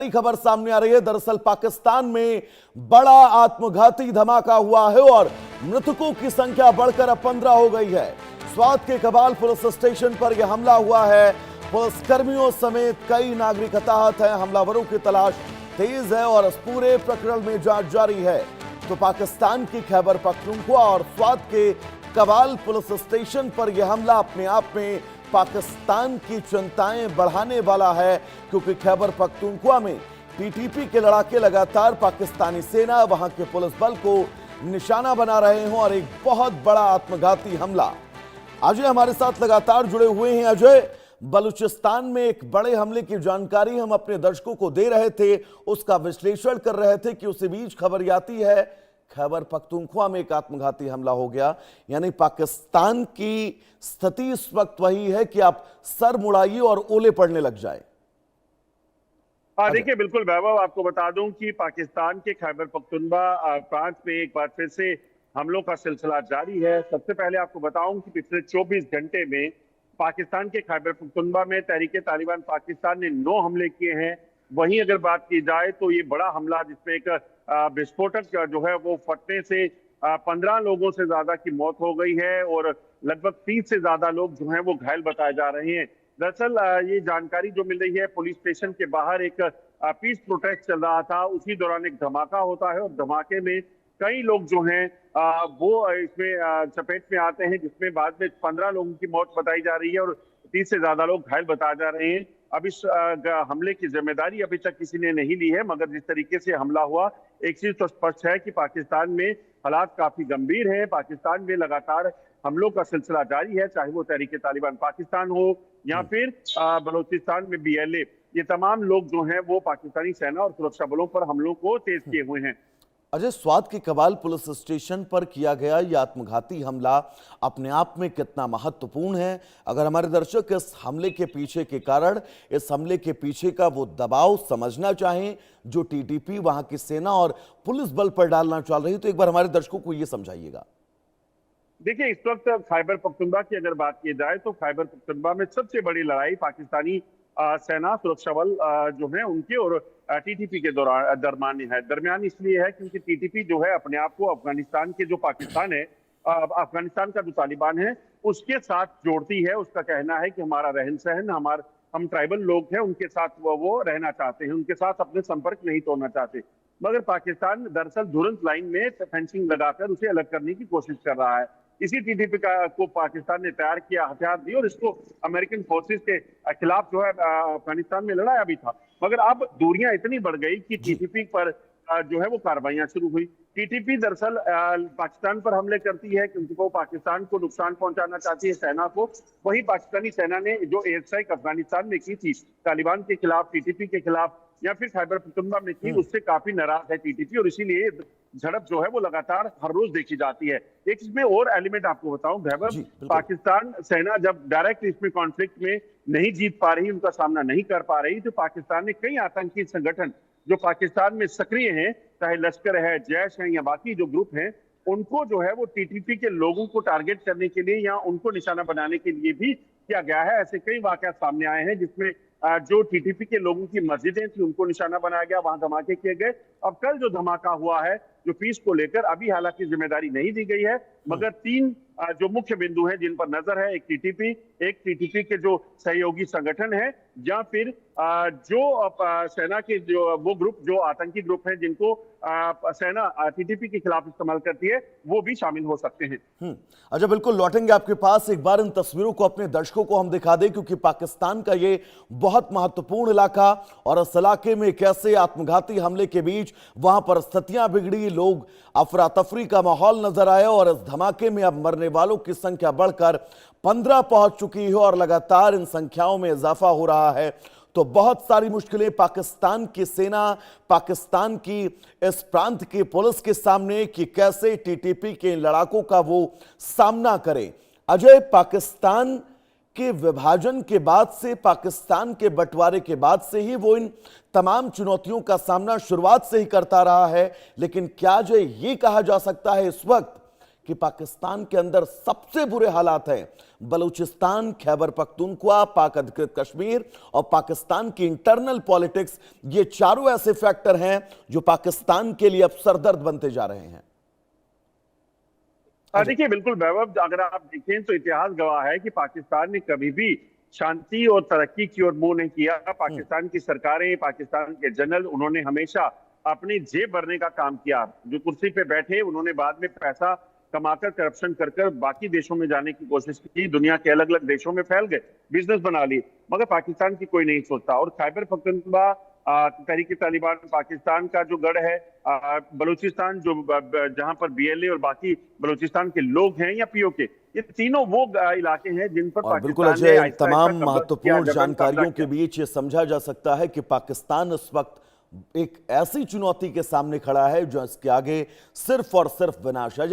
नई खबर सामने आ रही है। दरअसल पाकिस्तान में बड़ा आत्मघाती धमाका हुआ है और मृतकों की संख्या बढ़कर अब 15 हो गई है। स्वात के कबाल पुलिस स्टेशन पर यह हमला हुआ है। पुलिसकर्मियों समेत कई नागरिक हताहत हैं। हमलावरों की तलाश तेज है और इस पूरे प्रकरण में जांच जारी है। तो पाकिस्तान की खैबर पख्तूनख्वा और स्वात के कबाल पुलिस स्टेशन पर यह हमला अपने आप में पाकिस्तान की चिंताएं बढ़ाने वाला है, क्योंकि खैबर पख्तूनख्वा में टीटीपी के लड़ाके लगातार पाकिस्तानी सेना वहां के पुलिस बल को निशाना बना रहे हैं और एक बहुत बड़ा आत्मघाती हमला। अजय हमारे साथ लगातार जुड़े हुए हैं। अजय, बलूचिस्तान में एक बड़े हमले की जानकारी हम अपने दर्शकों को दे रहे थे, उसका विश्लेषण कर रहे थे कि उसी बीच खबर आती है खैबर पख्तूनख्वा में एक आत्मघाती हमला हो गया। यानी पाकिस्तान की स्थिति इस वक्त वही है कि आप सर मुड़ाइए और ओले पड़ने लग जाए। हाँ, देखिए, बिल्कुल वैभव, आपको बता दूं कि पाकिस्तान के खैबर पख्तूनख्वा प्रांत में एक बार फिर से हमलों का सिलसिला जारी है। सबसे पहले आपको बताऊं कि पिछले 24 घंटे में पाकिस्तान के खैबर पख्तूनख्वा में तहरीक-ए-तालिबान पाकिस्तान ने 9 हमले किए हैं। वहीं अगर बात की जाए तो ये बड़ा हमला जिसमें एक विस्फोटक जो है वो फटने से 15 लोगों से ज्यादा की मौत हो गई है और लगभग 30 से ज्यादा लोग जो हैं वो घायल बताए जा रहे हैं। दरअसल ये जानकारी जो मिल रही है, पुलिस स्टेशन के बाहर एक पीस प्रोटेस्ट चल रहा था, उसी दौरान एक धमाका होता है और धमाके में कई लोग जो हैं वो इसमें चपेट में आते हैं, जिसमें बाद में 15 लोगों की मौत बताई जा रही है और 30 से ज्यादा लोग घायल बताए जा रहे हैं। अब इस हमले की जिम्मेदारी अभी तक किसी ने नहीं ली है, मगर जिस तरीके से हमला हुआ, एक चीज तो स्पष्ट है कि पाकिस्तान में हालात काफी गंभीर है। पाकिस्तान में लगातार हमलों का सिलसिला जारी है, चाहे वो तहरीक-ए-तालिबान पाकिस्तान हो या फिर बलूचिस्तान में BLA, ये तमाम लोग जो हैं वो पाकिस्तानी सेना और सुरक्षा बलों पर हमलों को तेज किए हुए हैं। अजय, स्वात के कबाल पुलिस स्टेशन पर किया गया यह आत्मघाती हमला अपने आप में कितना महत्वपूर्ण है? अगर हमारे दर्शक इस हमले के पीछे के कारण, इस हमले के पीछे का वो दबाव समझना चाहें जो टीटीपी वहां की सेना और पुलिस बल पर डालना चाह रही है, तो एक बार हमारे दर्शकों को ये समझाइएगा। देखिए, इस वक्त खैबर पख्तूनख्वा की अगर बात की जाए तो खैबर पख्तूनख्वा में सबसे बड़ी लड़ाई पाकिस्तानी सेना सुरक्षा बल जो है उनके और टीटीपी के दरमियान इसलिए है क्योंकि टीटीपी जो है अपने आप को अफगानिस्तान के जो पाकिस्तान है, अफगानिस्तान का जो तालिबान है उसके साथ जोड़ती है। उसका कहना है कि हमारा रहन सहन, हम ट्राइबल लोग हैं, उनके साथ वो रहना चाहते हैं, उनके साथ अपने संपर्क नहीं तोड़ना चाहते। मगर पाकिस्तान दरअसल दुरंत लाइन में फेंसिंग लगाकर उसे अलग करने की कोशिश कर रहा है। इसी टीटीपी को पाकिस्तान ने तैयार किया, हथियार दिए और इसको अमेरिकन फोर्सेस के खिलाफ जो है अफगानिस्तान में लड़ाया भी था। मगर अब दूरियां इतनी बढ़ गई कि टीटीपी पर जो है वो कार्रवाइयां शुरू हुई। टीटीपी दरअसल पाकिस्तान पर हमले करती है क्योंकि वो पाकिस्तान को नुकसान पहुंचाना चाहती है, सेना को। वही पाकिस्तानी सेना ने जो एयर स्ट्राइक अफगानिस्तान में की थी तालिबान के खिलाफ, टीटीपी के खिलाफ या फिर खैबर पख्तूनख्वा में की, उससे काफी नाराज है टीटीपी और इसीलिए झड़प जो है वो लगातार हर रोज देखी जाती है। एक इसमें और एलिमेंट आपको बताऊं वैभव, पाकिस्तान सेना जब डायरेक्ट इसमें कॉन्फ्लिक्ट में नहीं जीत पा रही, उनका सामना नहीं कर पा रही, तो पाकिस्तान ने कई आतंकी संगठन जो पाकिस्तान में सक्रिय हैं, चाहे लश्कर है, जैश है या बाकी जो ग्रुप हैं, उनको जो है वो टीटीपी के लोगों को टारगेट करने के लिए या उनको निशाना बनाने के लिए भी किया गया है। ऐसे कई वाकया सामने आए हैं जिसमें जो टीटीपी के लोगों की मस्जिदें थी उनको निशाना बनाया गया, वहां धमाके किए गए। अब कल जो धमाका हुआ है जो पीस को लेकर, अभी हालांकि जिम्मेदारी नहीं दी गई है, मगर 3 जो मुख्य बिंदु हैं जिन पर नजर है, एक टीटीपी के जो सहयोगी संगठन है या फिर जो सेना के जो वो ग्रुप, जो आतंकी ग्रुप हैं जिनको सेना टीटीपी के खिलाफ इस्तेमाल करती है, वो भी शामिल हो सकते हैं। अच्छा, बिल्कुल लौटेंगे आपके पास। एक बार इन तस्वीरों को अपने दर्शकों को हम दिखा दें, क्योंकि पाकिस्तान का ये बहुत महत्वपूर्ण इलाका और इस इलाके में कैसे आत्मघाती हमले के बीच वहां पर स्थितियां बिगड़ी, लोग अफरा तफरी का माहौल नजर आया और इस धमाके में अब मरने वालों की संख्या बढ़कर 15 पहुंच चुकी है और लगातार इन संख्याओं में इजाफा हो रहा है। तो बहुत सारी मुश्किलें पाकिस्तान की सेना, पाकिस्तान की इस प्रांत की पुलिस के सामने कि कैसे टीटीपी के लड़ाकों का वो सामना करें। अजय, पाकिस्तान के विभाजन के बाद से, पाकिस्तान के बंटवारे के बाद से ही वो इन तमाम चुनौतियों का सामना शुरुआत से ही करता रहा है, लेकिन क्या जो ये कहा जा सकता है इस वक्त कि पाकिस्तान के अंदर सबसे बुरे हालात हैं। बलूचिस्तान, खैबर पख्तूनख्वा, पाक अधिकृत कश्मीर और पाकिस्तान की इंटरनल पॉलिटिक्स, ये चारों ऐसे फैक्टर हैं जो पाकिस्तान के लिए अब सरदर्द बनते जा रहे हैं। देखिए बिल्कुल वैभव, अगर आप देखें तो इतिहास गवाह है कि पाकिस्तान ने कभी भी शांति और तरक्की की ओर मुंह नहीं किया। पाकिस्तान की सरकारें, पाकिस्तान के जनरल, उन्होंने हमेशा अपनी जेब भरने का काम किया। जो कुर्सी पे बैठे उन्होंने बाद में पैसा कमाकर, करप्शन कर कर बाकी देशों में जाने की कोशिश की, दुनिया के अलग अलग देशों में फैल गए, बिजनेस बना ली, मगर पाकिस्तान की कोई नहीं सोचता। और खैबर पख्तूनख्वा, तहरीक तालिबान पाकिस्तान का जो गढ़ है, बलूचिस्तान जो जहां पर बीएलए और बाकी बलूचिस्तान के लोग हैं या पीओके, ये तीनों वो इलाके हैं जिन पर और बिल्कुल पाकिस्तान ने अजय, आहिस्ता तमाम आहिस्ता कब्जा महत्वपूर्ण किया, जानकारियों के कब्जा बीच ये समझा जा सकता है कि पाकिस्तान इस वक्त एक ऐसी चुनौती के सामने खड़ा है जो इसके आगे सिर्फ और सिर्फ विनाश है।